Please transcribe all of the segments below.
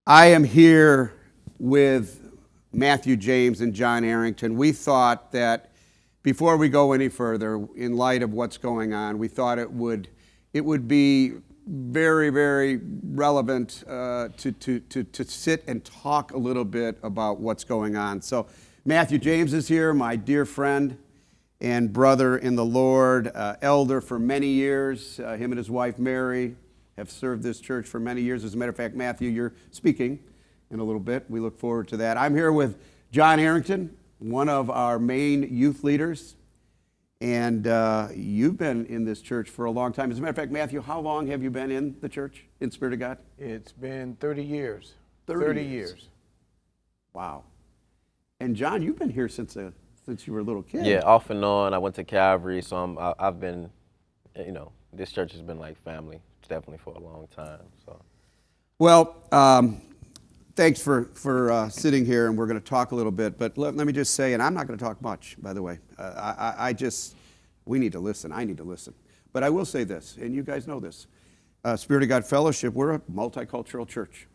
I am here with Matthew James and John Arrington. We thought that before we go any further, in light of what's going on, we thought it would be very, very relevant to sit and talk a little bit about what's going on. So Matthew James is here, my dear friend and brother in the Lord, elder for many years. Him and his wife Mary have served this church for many years. As a matter of fact, Matthew, you're speaking in a little bit. We look forward to that. I'm here with John Arrington, one of our main youth leaders. And you've been in this church for a long time. As a matter of fact, Matthew, how long have you been in the church, in Spirit of God? It's been 30 years. 30 years. Wow. And John, you've been here since you were a little kid. Yeah, off and on. I went to Calvary, so I've been, this church has been like family, definitely for a long time. So. Well, thanks for sitting here, and we're going to talk a little bit. But let me just say, and I'm not going to talk much, by the way. We need to listen. I need to listen. But I will say this, and you guys know this. Spirit of God Fellowship, we're a multicultural church.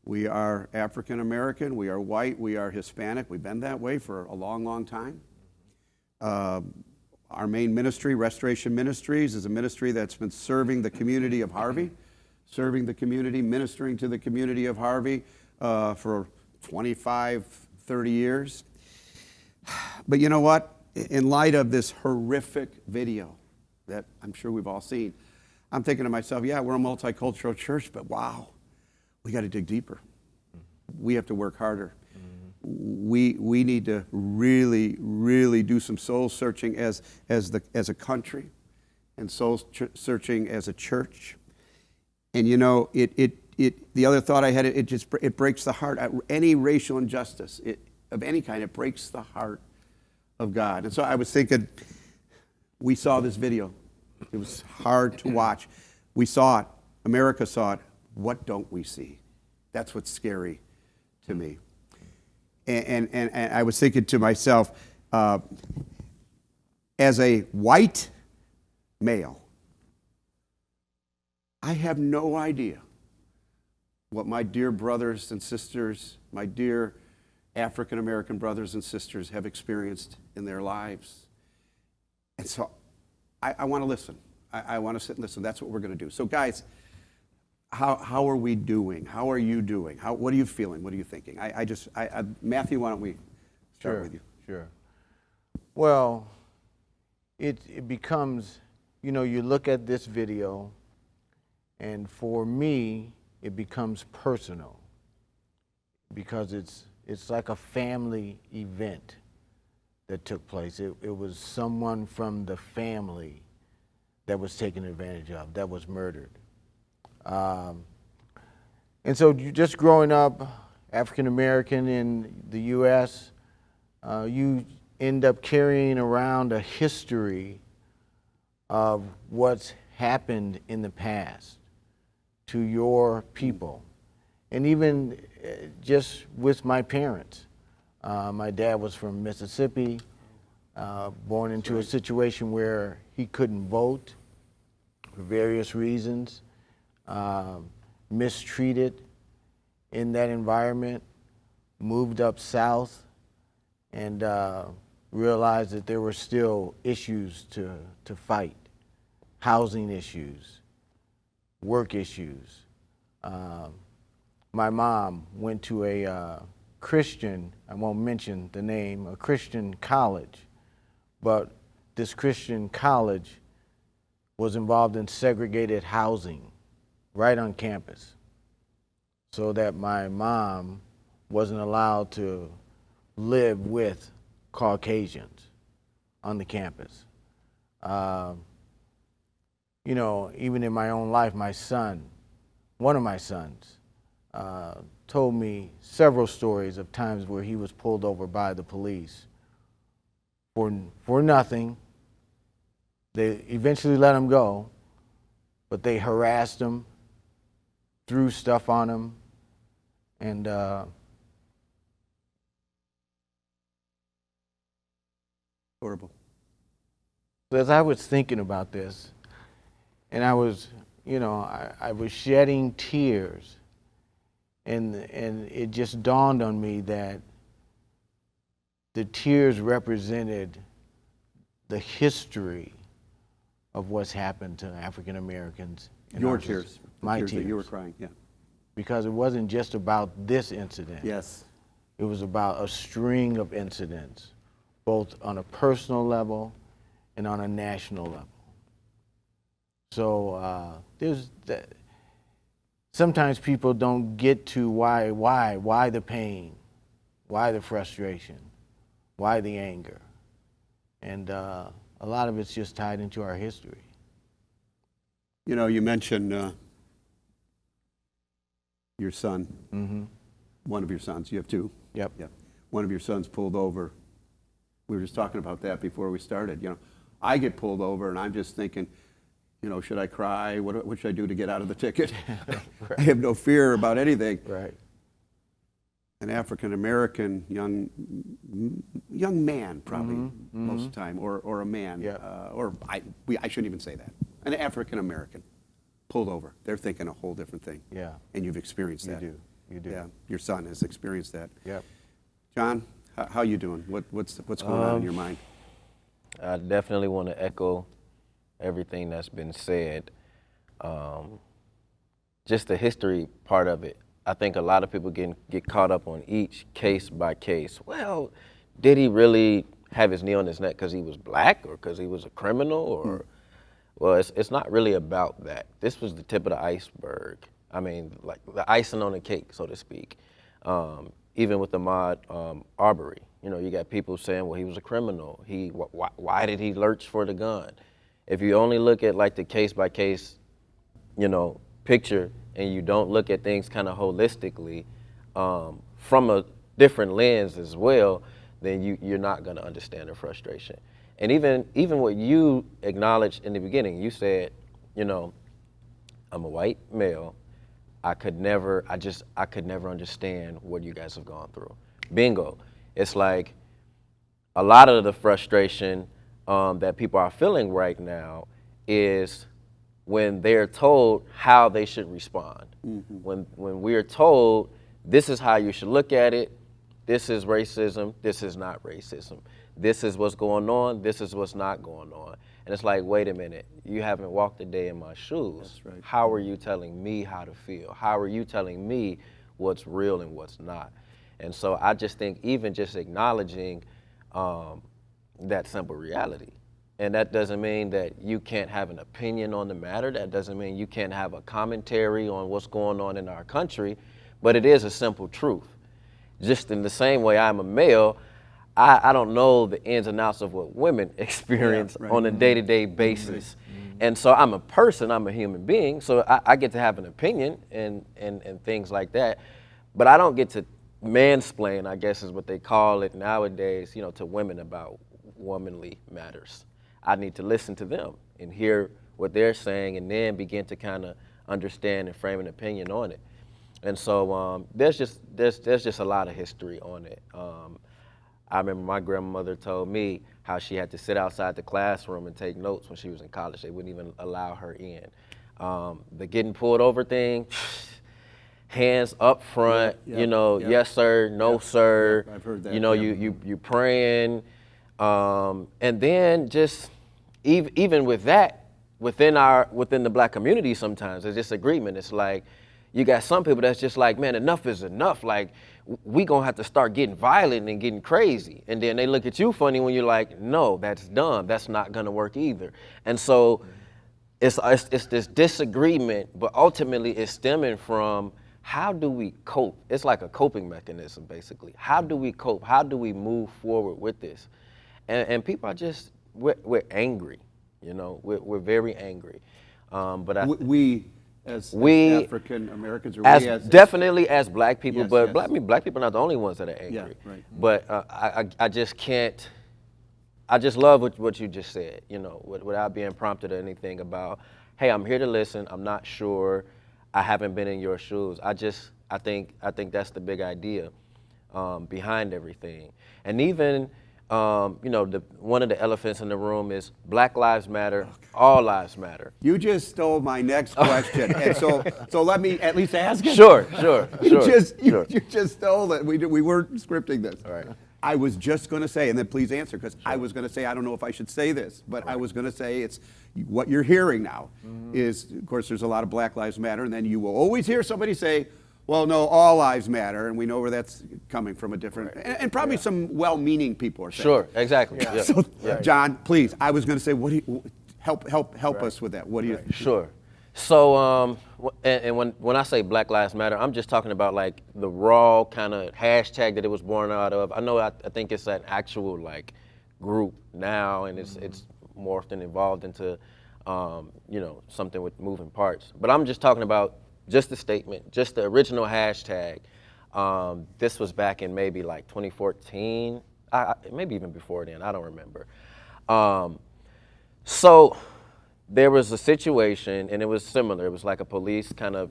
We are African American, we are white, we are Hispanic. We've been that way for a long, long time. Our main ministry, Restoration Ministries, is a ministry that's been serving the community of Harvey, serving the community, ministering to the community of Harvey for 25, 30 years. But you know what? In light of this horrific video that I'm sure we've all seen, I'm thinking to myself, yeah, we're a multicultural church, but wow, we got to dig deeper. We have to work harder. We need to really, really do some soul searching as a country, and soul searching as a church. And you know, the other thought I had, it breaks the heart. Any racial injustice of any kind, it breaks the heart of God. And so I was thinking, we saw this video. It was hard to watch. We saw it. America saw it. What don't we see? That's what's scary to me. And I was thinking to myself, as a white male, I have no idea what my dear brothers and sisters, my dear African American brothers and sisters have experienced in their lives. And so I want to listen. I want to sit and listen. That's what we're going to do. So guys, how are we doing? How are you doing? What are you feeling? What are you thinking? Matthew, why don't we start with you? Sure. Well, it becomes, you look at this video, and for me, it becomes personal because it's like a family event that took place. It was someone from the family that was taken advantage of, that was murdered. And so just growing up African American in the U.S., you end up carrying around a history of what's happened in the past to your people. And even just with my parents. My dad was from Mississippi, born into a situation where he couldn't vote for various reasons. Mistreated in that environment, moved up south, and realized that there were still issues to fight, housing issues, work issues. My mom went to a Christian, I won't mention the name, a Christian college, but this Christian college was involved in segregated housing right on campus, so that my mom wasn't allowed to live with Caucasians on the campus. Even in my own life, my son, one of my sons, told me several stories of times where he was pulled over by the police for nothing. They eventually let him go, but they harassed him, threw stuff on him, and Horrible. as I was thinking about this, and I was shedding tears, And it just dawned on me that the tears represented the history of what's happened to African Americans. Your tears. My tears. tears. That you were crying, yeah. Because it wasn't just about this incident. Yes. It was about a string of incidents, both on a personal level and on a national level. So sometimes people don't get to why the pain, why the frustration, why the anger. And a lot of it's just tied into our history. You know, you mentioned your son, one of your sons. You have two. Yep. Yeah. One of your sons pulled over. We were just talking about that before we started. You know, I get pulled over and I'm just thinking, you know, should I cry? What should I do to get out of the ticket? Right. I have no fear about anything. Right. An African American young man, probably most of the time, or a man, Yeah. I shouldn't even say that. An African American pulled over. They're thinking a whole different thing. Yeah. And you've experienced that. You do. Yeah. Your son has experienced that. Yep. John, how you doing? What's going on in your mind? I definitely want to echo everything that's been said. Just the history part of it. I think a lot of people get caught up on each case by case. Well, did he really have his knee on his neck because he was black or because he was a criminal? Or well, it's not really about that. This was the tip of the iceberg. I mean, like the icing on the cake, so to speak. Even with Ahmaud Arbery, you know, you got people saying, well, he was a criminal. Why did he lurch for the gun? If you only look at like the case by case, you know, picture, and you don't look at things kind of holistically from a different lens as well, then you're not going to understand the frustration. And even what you acknowledged in the beginning, you said, you know, I'm a white male. I could never understand what you guys have gone through. Bingo. It's like a lot of the frustration that people are feeling right now is when they're told how they should respond. When we're told this is how you should look at it, this is racism, this is not racism. This is what's going on, this is what's not going on. And it's like, wait a minute, you haven't walked a day in my shoes. That's right. How are you telling me how to feel? How are you telling me what's real and what's not? And so I just think even just acknowledging that simple reality. And that doesn't mean that you can't have an opinion on the matter. That doesn't mean you can't have a commentary on what's going on in our country, but it is a simple truth. Just in the same way I'm a male, I don't know the ins and outs of what women experience on a day-to-day basis. And so I'm a person, I'm a human being, so I get to have an opinion and things like that. But I don't get to mansplain, I guess is what they call it nowadays, you know, to women about womanly matters. I need to listen to them and hear what they're saying and then begin to kind of understand and frame an opinion on it. And so there's just a lot of history on it. I remember my grandmother told me how she had to sit outside the classroom and take notes when she was in college. They wouldn't even allow her in. The getting pulled over thing, hands up front, you know, yes sir, no sir. I've heard that. You know, you praying. And then just even with that, within the black community sometimes there's disagreement. It's like you got some people that's just like, man, enough is enough. Like we gonna have to start getting violent and getting crazy. And then they look at you funny when you're like, no, that's dumb. That's not gonna work either. And so it's this disagreement, but ultimately it's stemming from how do we cope? It's like a coping mechanism, basically. How do we cope? How do we move forward with this? And people are just, we're angry, you know, we're very angry. But as African Americans, or definitely as black people, Yes, but yes. black people are not the only ones that are angry. Yeah, right. But I just can't, I just love what you just said, you know, without being prompted or anything about, hey, I'm here to listen, I'm not sure, I haven't been in your shoes. I think that's the big idea behind everything. And even one of the elephants in the room is Black Lives Matter, all lives matter. You just stole my next question, and so let me at least ask it. Sure. You just stole it. We weren't scripting this. All right. I was just going to say, and then please answer, because I was going to say, I don't know if I should say this, but I was going to say it's what you're hearing now is, of course, there's a lot of Black Lives Matter, and then you will always hear somebody say, well, no, all lives matter, and we know where that's coming from a different, and probably some well-meaning people are saying. Sure, exactly. Yeah. So, John, please, I was going to say, what do you, help us with that. What do you think? Sure. So, and when I say Black Lives Matter, I'm just talking about like the raw kind of hashtag that it was born out of. I know I think it's an actual like group now, and it's morphed and evolved into something with moving parts. But I'm just talking about just the statement, just the original hashtag. This was back in maybe like 2014, maybe even before then. I don't remember. So there was a situation, and it was similar. It was like a police kind of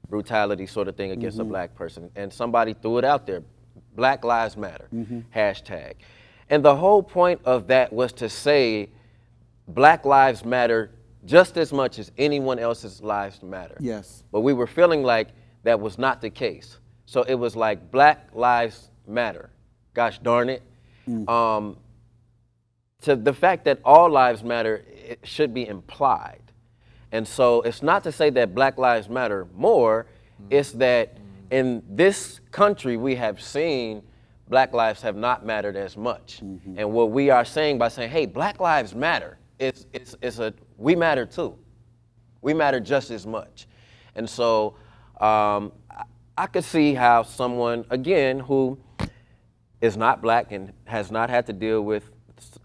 brutality sort of thing against a black person. And somebody threw it out there, Black Lives Matter, hashtag. And the whole point of that was to say Black Lives Matter just as much as anyone else's lives matter. Yes. But we were feeling like that was not the case. So it was like Black Lives Matter. Gosh darn it. To the fact that all lives matter, it should be implied. And so it's not to say that Black Lives Matter more, it's that in this country we have seen Black lives have not mattered as much. And what we are saying by saying, hey, Black Lives Matter, we matter too. We matter just as much. And so I could see how someone, again, who is not black and has not had to deal with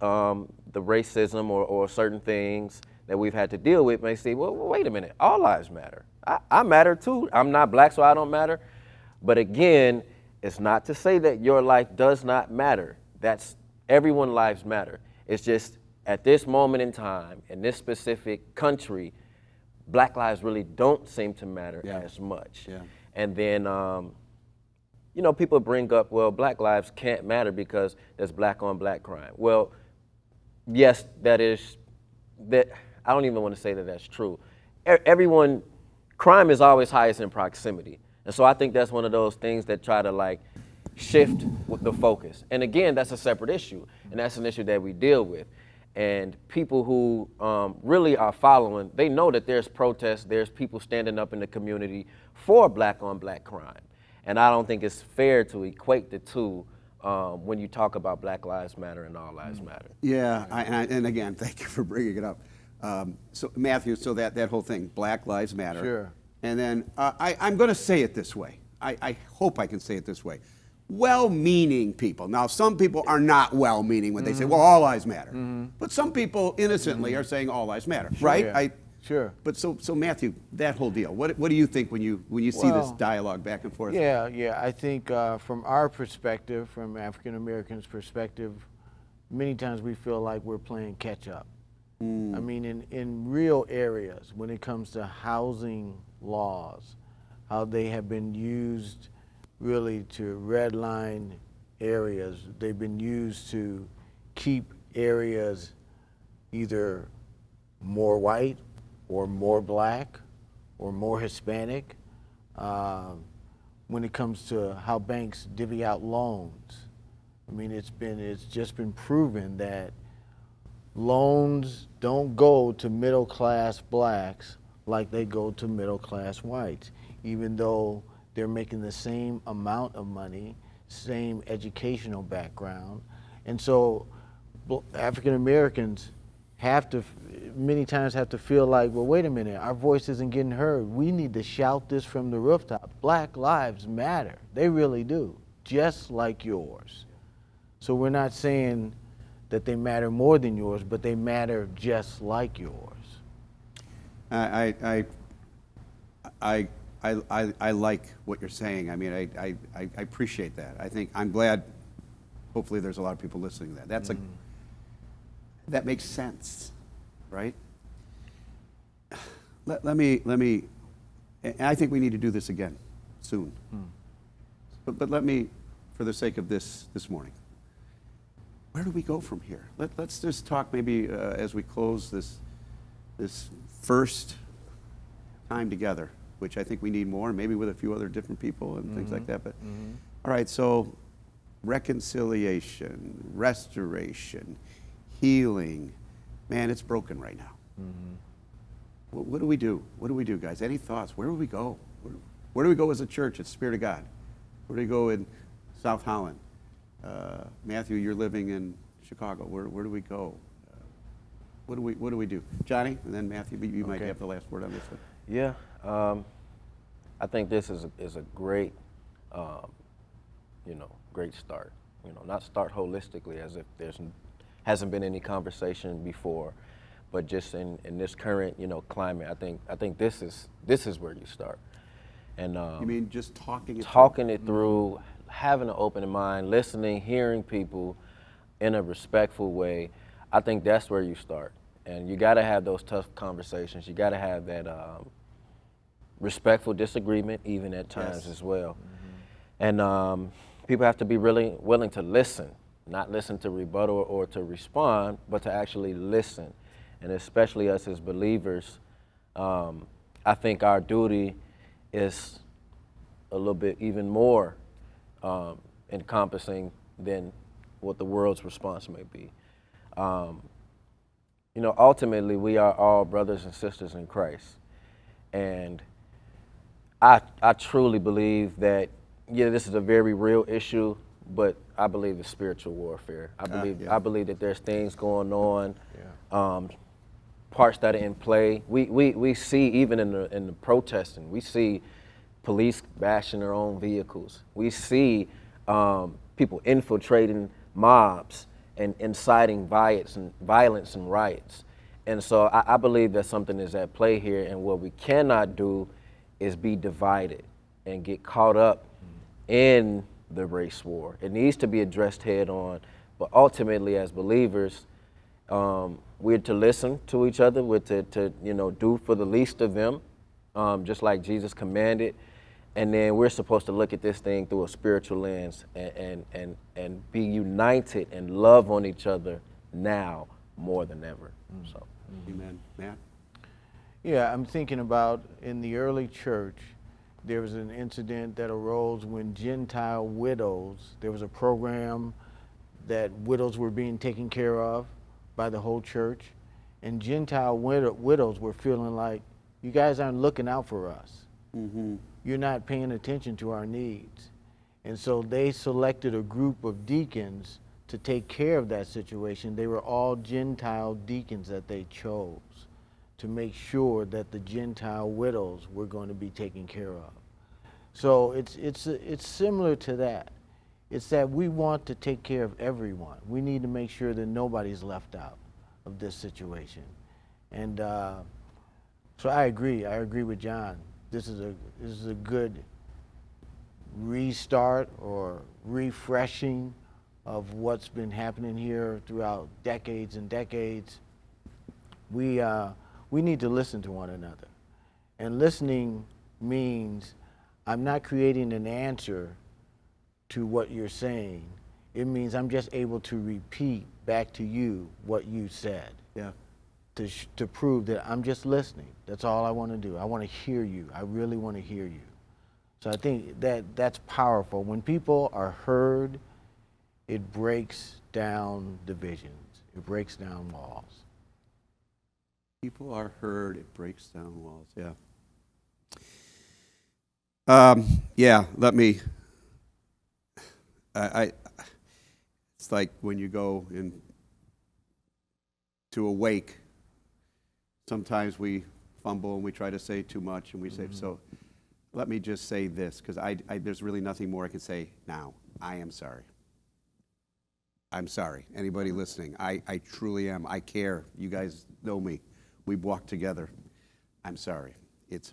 the racism or certain things that we've had to deal with may say, well, wait a minute, all lives matter. I matter too. I'm not black, so I don't matter. But again, it's not to say that your life does not matter. That's everyone's lives matter. It's just at this moment in time, in this specific country, Black lives really don't seem to matter as much. Yeah. And then, people bring up, well, Black lives can't matter because there's black on black crime. Well, yes, that I don't even want to say that that's true. Crime is always highest in proximity. And so I think that's one of those things that try to like shift with the focus. And again, that's a separate issue. And that's an issue that we deal with. And people who really are following, they know that there's protests, there's people standing up in the community for black on black crime. And I don't think it's fair to equate the two when you talk about Black Lives Matter and all lives matter. Yeah, and again, thank you for bringing it up. So Matthew, so that whole thing, Black Lives Matter. Sure. And then I'm going to say it this way. I hope I can say it this way. Well-meaning people. Now, some people are not well-meaning when they say, well, all lives matter. But some people innocently are saying all lives matter, right? Yeah. Sure. But so Matthew, that whole deal. What do you think when you see this dialogue back and forth? Yeah. I think from our perspective, from African Americans' perspective, many times we feel like we're playing catch up. I mean, in real areas, when it comes to housing laws, how they have been used really to redline areas. They've been used to keep areas either more white or more black or more Hispanic. When it comes to how banks divvy out loans, I mean, it's just been proven that loans don't go to middle class blacks like they go to middle class whites, even though they're making the same amount of money, same educational background. And so African Americans many times have to feel like, well, wait a minute, our voice isn't getting heard. We need to shout this from the rooftop. Black lives matter. They really do, just like yours. So we're not saying that they matter more than yours, but they matter just like yours. I like what you're saying. I mean, I appreciate that. I'm glad. Hopefully, there's a lot of people listening to that. That makes sense, right? Let me. And I think we need to do this again soon. But let me, for the sake of this morning, where do we go from here? Let's just talk maybe as we close this first time together, which I think we need more, maybe with a few other different people and things like that. But all right, so reconciliation, restoration, healing, man, it's broken right now. What do we do? What do we do, guys? Any thoughts? Where do we go? Where do we go as a church at Spirit of God? Where do we go in South Holland? Matthew, you're living in Chicago. Where do we go? What do we do? Johnny, and then Matthew, you might have the last word on this one. Yeah, I think this is a great, great start. Not start holistically as if hasn't been any conversation before, but just in this current climate, I think this is where you start. And You mean just talking it through, having an open mind, listening, hearing people in a respectful way. I think that's where you start. And you got to have those tough conversations. You got to have that respectful disagreement, even at times as well. And people have to be really willing to listen, not listen to rebuttal or to respond, but to actually listen. And especially us as believers, I think our duty is a little bit even more encompassing than what the world's response may be. Ultimately, we are all brothers and sisters in Christ. And I truly believe that, this is a very real issue, but I believe it's spiritual warfare. I believe that there's things going on, parts that are in play. We see, even in the protesting, we see police bashing their own vehicles. We see people infiltrating mobs and inciting violence and riots. And so I believe that something is at play here, and what we cannot do is be divided and get caught up in the race war. It needs to be addressed head on, but ultimately as believers, we're to listen to each other, we're to do for the least of them, just like Jesus commanded. And then we're supposed to look at this thing through a spiritual lens and be united and love on each other now more than ever. So, Amen. Matt? Yeah, I'm thinking about in the early church, there was an incident that arose when Gentile widows, there was a program that widows were being taken care of by the whole church, and Gentile widows were feeling like, you guys aren't looking out for us. You're not paying attention to our needs. And so they selected a group of deacons to take care of that situation. They were all Gentile deacons that they chose to make sure that the Gentile widows were going to be taken care of. So it's similar to that. It's that we want to take care of everyone. We need to make sure that nobody's left out of this situation. And so I agree with John. This is a good restart or refreshing of what's been happening here throughout decades and decades. We need to listen to one another. And listening means I'm not creating an answer to what you're saying. It means I'm just able to repeat back to you what you said. Yeah. To prove that I'm just listening. That's all I want to do. I want to hear you. I really want to hear you. So I think that's powerful. When people are heard, it breaks down divisions. It breaks down walls. People are heard, it breaks down walls. Yeah. Let me. It's like when you go to a wake. Sometimes we fumble and we try to say too much, and we say, so let me just say this, because there's really nothing more I can say now. I am sorry. I'm sorry. Anybody listening, I truly am. I care. You guys know me. We've walked together. I'm sorry. It's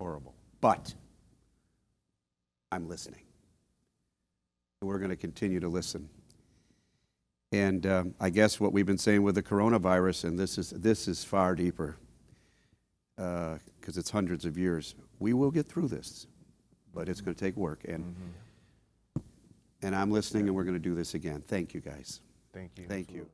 horrible. But I'm listening. And we're going to continue to listen. And I guess what we've been saying with the coronavirus, and this is far deeper, because it's hundreds of years. We will get through this, but it's going to take work. And I'm listening, and we're going to do this again. Thank you, guys. Thank you. Thank you.